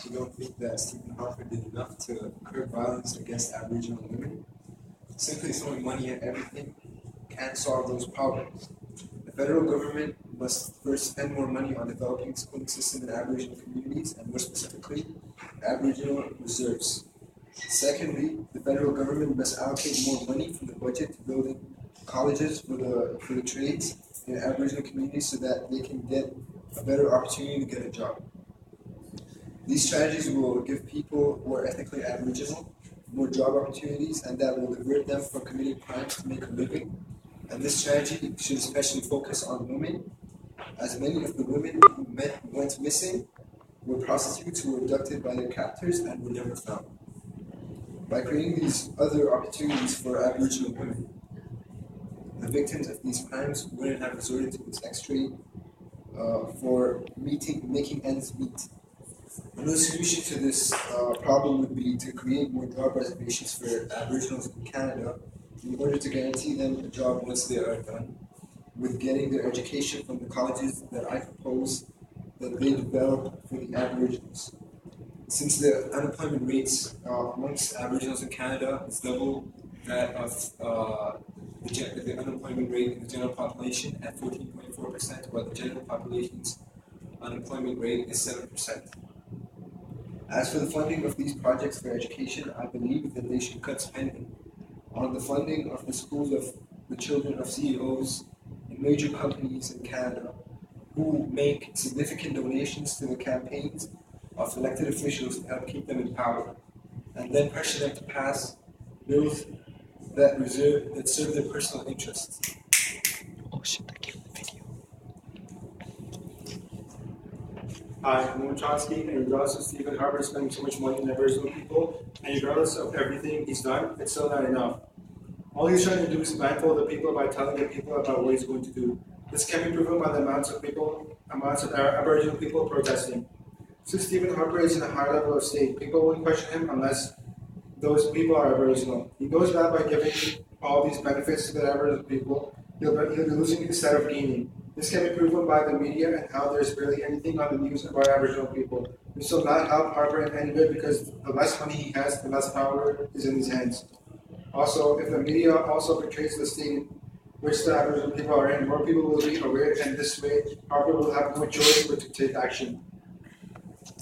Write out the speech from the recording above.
you don't think that Stephen Harper did enough to curb violence against Aboriginal women? Simply throwing money at everything can't solve those problems. The federal government must first spend more money on developing the schooling system in Aboriginal communities, and more specifically, Aboriginal reserves. Secondly, the federal government must allocate more money from the budget to building colleges for the trades in Aboriginal communities so that they can get a better opportunity to get a job. These strategies will give people who are ethnically Aboriginal more job opportunities, and that will divert them from committing crimes to make a living. And this strategy should especially focus on women, as many of the women who went missing were prostitutes who were abducted by their captors and were never found. By creating these other opportunities for Aboriginal women, the victims of these crimes wouldn't have resorted to the sex trade for making ends meet. Another solution to this problem would be to create more job reservations for Aboriginals in Canada in order to guarantee them a job once they are done with getting their education from the colleges that I propose that they develop for the Aboriginals. Since the unemployment rates amongst Aboriginals in Canada is double that of the unemployment rate in the general population at 14.4%, while the general population's unemployment rate is 7%. As for the funding of these projects for education, I believe that they should cut spending on the funding of the schools of the children of CEOs in major companies in Canada who make significant donations to the campaigns of elected officials to help keep them in power, and then pressure them to pass bills that serve their personal interests. Oh shit, I killed the video. Hi, I'm Noam Chomsky, and regardless of Stephen Harper spending so much money on Aboriginal people, and regardless of everything he's done, it's still not enough. All he's trying to do is blindfold the people by telling the people about what he's going to do. This can be proven by the amounts of Aboriginal people protesting. Since Stephen Harper is in a high level of state, people won't question him unless those people are Aboriginal. He goes about by giving all these benefits to the Aboriginal people, he'll be losing instead of gaining. This can be proven by the media and how there's barely anything on the news about Aboriginal people. This will not help Harper in any way because the less money he has, the less power is in his hands. Also, if the media also portrays the state in which the Aboriginal people are in, more people will be aware, and this way Harper will have no choice but to take action.